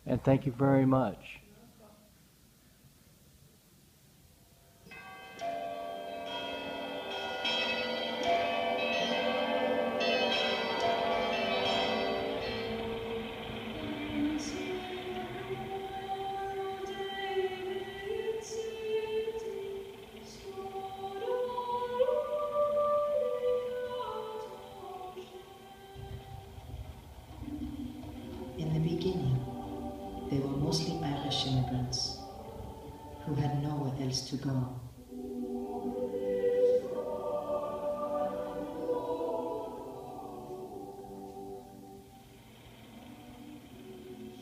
And thank you very much. In the beginning, they were mostly Irish immigrants who had nowhere else to go.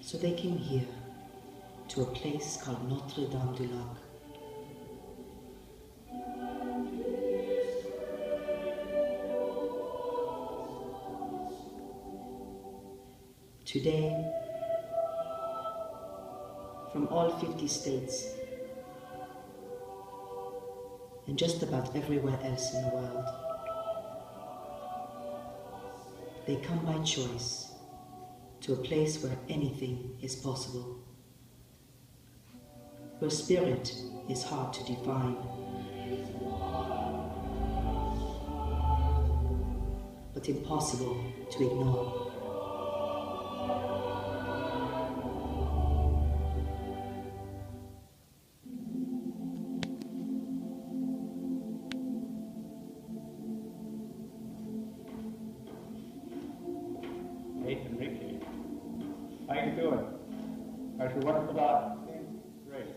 So they came here to a place called Notre du Lac. Today, from all 50 states and just about everywhere else in the world, they come by choice to a place where anything is possible, where spirit is hard to define, but impossible to ignore. Ricky. How you doing? How's your wonderful daughter? Great.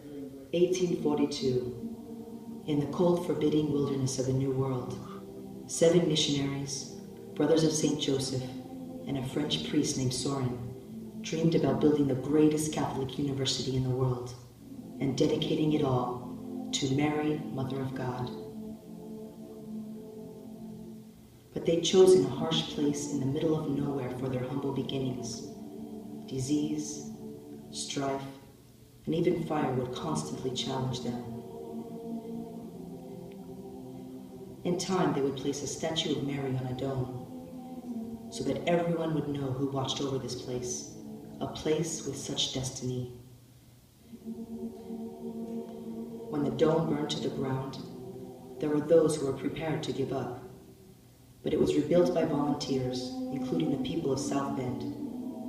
1842, in the cold, forbidding wilderness of the New World, 7 missionaries, brothers of St. Joseph, and a French priest named Sorin dreamed about building the greatest Catholic university in the world and dedicating it all to Mary, Mother of God. But they'd chosen a harsh place in the middle of nowhere for their humble beginnings. Disease, strife, and even fire would constantly challenge them. In time, they would place a statue of Mary on a dome, so that everyone would know who watched over this place, a place with such destiny. When the dome burned to the ground, there were those who were prepared to give up. But it was rebuilt by volunteers, including the people of South Bend,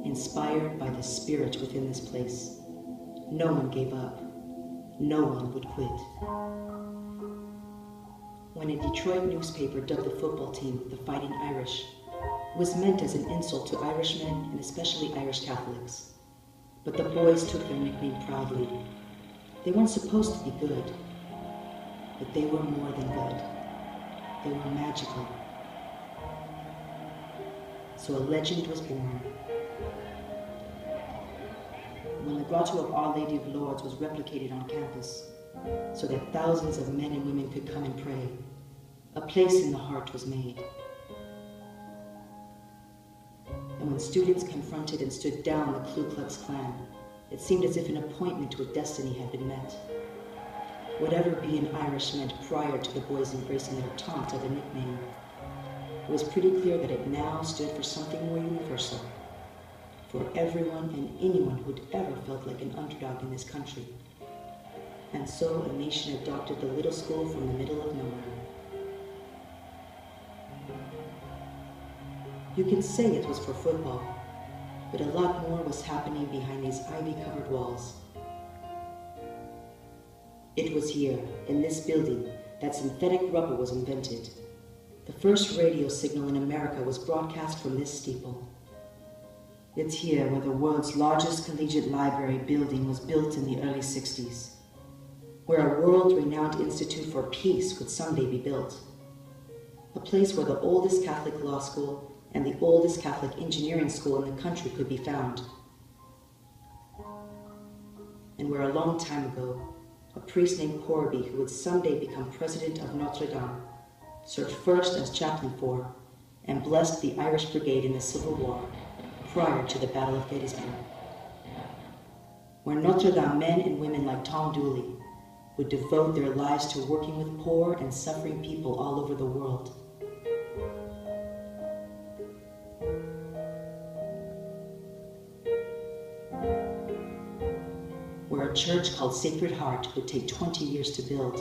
inspired by the spirit within this place. No one gave up. No one would quit. When a Detroit newspaper dubbed the football team the Fighting Irish, it was meant as an insult to Irishmen and especially Irish Catholics. But the boys took their nickname proudly. They weren't supposed to be good, but they were more than good. They were magical. So a legend was born. When the Grotto of Our Lady of Lourdes was replicated on campus, so that thousands of men and women could come and pray, a place in the heart was made. And when students confronted and stood down the Ku Klux Klan, it seemed as if an appointment with destiny had been met. Whatever being Irish meant prior to the boys embracing their taunt of a nickname, it was pretty clear that it now stood for something more universal, for everyone and anyone who'd ever felt like an underdog in this country. And so a nation adopted the little school from the middle of nowhere. You can say it was for football, but a lot more was happening behind these ivy-covered walls. It was here, in this building, that synthetic rubber was invented. The first radio signal in America was broadcast from this steeple. It's here where the world's largest collegiate library building was built in the early 60s, where a world-renowned institute for peace would someday be built, a place where the oldest Catholic law school and the oldest Catholic engineering school in the country could be found, and where a long time ago, a priest named Corby, who would someday become president of Notre Dame, served first as chaplain for and blessed the Irish Brigade in the Civil War prior to the Battle of Gettysburg, where Notre Dame men and women like Tom Dooley would devote their lives to working with poor and suffering people all over the world. church called Sacred Heart would take 20 years to build,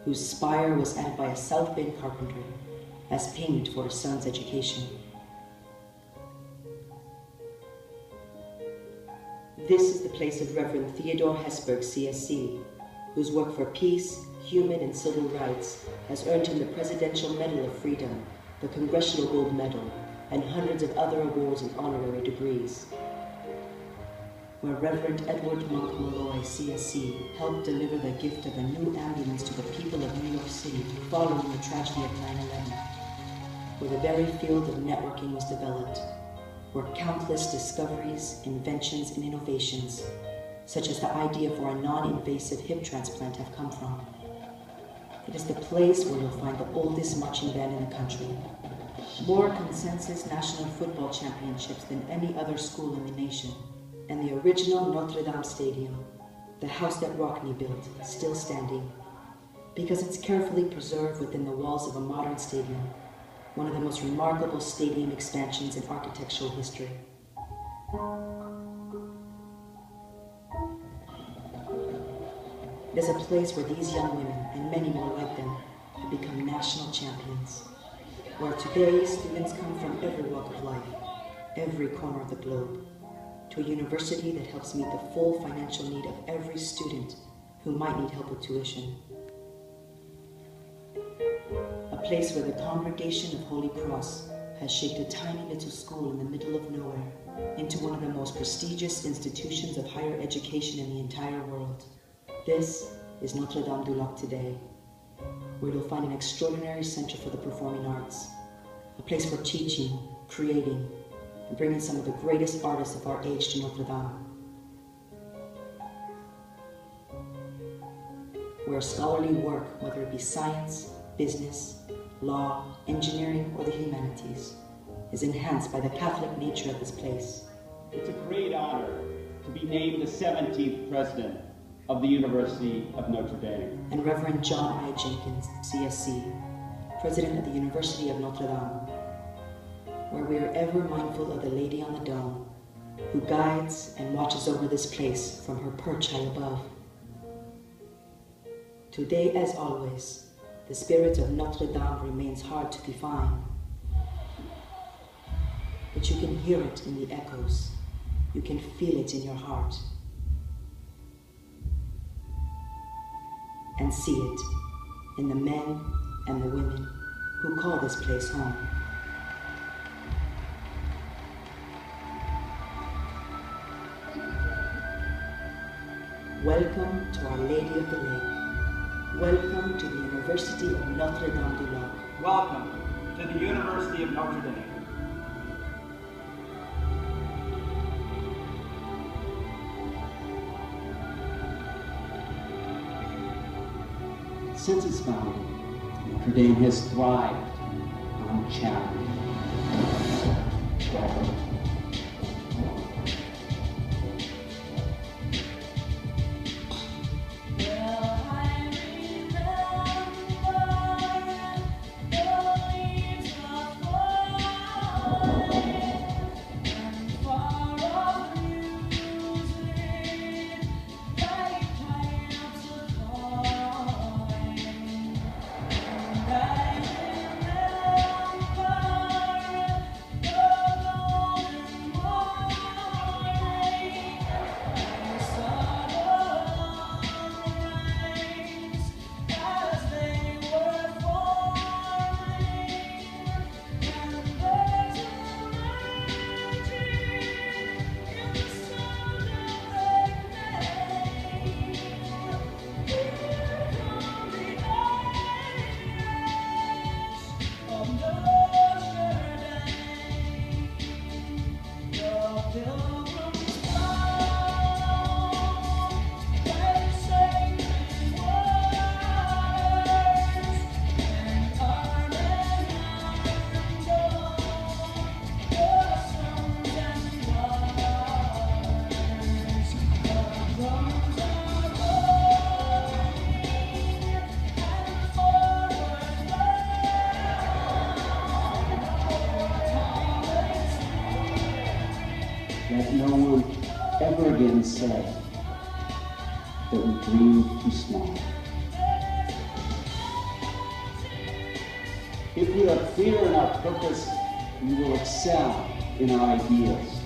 whose spire was added by a South Bend carpenter as payment for his son's education. This is the place of Reverend Theodore Hesburgh, CSC, whose work for peace, human and civil rights has earned him the Presidential Medal of Freedom, the Congressional Gold Medal, and hundreds of other awards and honorary degrees. Where Reverend Edward Monk Malloy, CSC, helped deliver the gift of a new ambulance to the people of New York City following the tragedy of 9/11, where the very field of networking was developed, where countless discoveries, inventions, and innovations, such as the idea for a non-invasive hip transplant, have come from. It is the place where you'll find the oldest marching band in the country, more consensus national football championships than any other school in the nation, and the original Notre Dame Stadium, the house that Rockne built, still standing, because it's carefully preserved within the walls of a modern stadium, one of the most remarkable stadium expansions in architectural history. It is a place where these young women, and many more like them, have become national champions, where today students come from every walk of life, every corner of the globe, to a university that helps meet the full financial need of every student who might need help with tuition. A place where the Congregation of Holy Cross has shaped a tiny little school in the middle of nowhere into one of the most prestigious institutions of higher education in the entire world. This is Notre Dame du Lac today, where you'll find an extraordinary center for the performing arts, a place for teaching, creating, and bringing some of the greatest artists of our age to Notre Dame. Where scholarly work, whether it be science, business, law, engineering, or the humanities, is enhanced by the Catholic nature of this place. It's a great honor to be named the 17th president of the University of Notre Dame. And Reverend John I. Jenkins, CSC, president of the University of Notre Dame, where we are ever mindful of the Lady on the Dome, who guides and watches over this place from her perch high above. Today, as always, the spirit of Notre Dame remains hard to define, but you can hear it in the echoes. You can feel it in your heart, and see it in the men and the women who call this place home. Welcome to Our Lady of the Lake. Welcome to the University of Notre Dame du Lac. Welcome to the University of Notre Dame. Since its founding, Notre Dame has thrived on challenge. Let no one ever again say that we dream too small. If we are clear in our purpose, we will excel in our ideals.